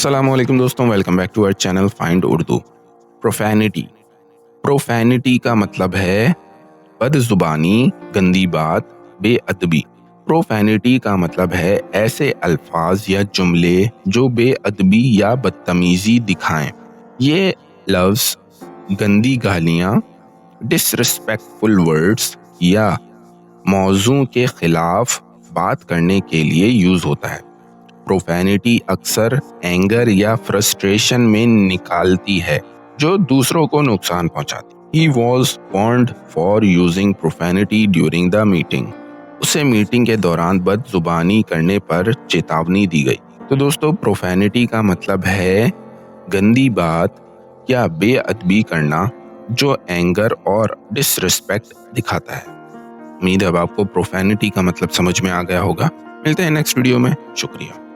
السلام علیکم دوستوں، ویلکم بیک ٹو اور چینل فائنڈ اردو۔ پروفینٹی کا مطلب ہے بد زبانی، گندی بات، بے ادبی۔ پروفینٹی کا مطلب ہے ایسے الفاظ یا جملے جو بے ادبی یا بدتمیزی دکھائیں۔ یہ لفظ گندی گالیاں، ڈسرسپیکٹفل ورڈز یا موضوع کے خلاف بات کرنے کے لیے یوز ہوتا ہے۔ پروفینٹی اکثر اینگر یا فرسٹریشن میں نکالتی ہے جو دوسروں کو نقصان پہنچاتی۔ He was warned for using profanity during the meeting۔ اسے میٹنگ کے دوران بد زبانی کرنے پر چیتاونی دی گئی۔ تو دوستو، پروفینٹی کا مطلب ہے گندی بات یا بے ادبی کرنا جو اینگر اور ڈسرسپیکٹ دکھاتا ہے۔ امید ہے اب آپ کو پروفینٹی کا مطلب سمجھ میں آ گیا ہوگا۔ ملتے ہیں نیکسٹ ویڈیو میں، شکریہ۔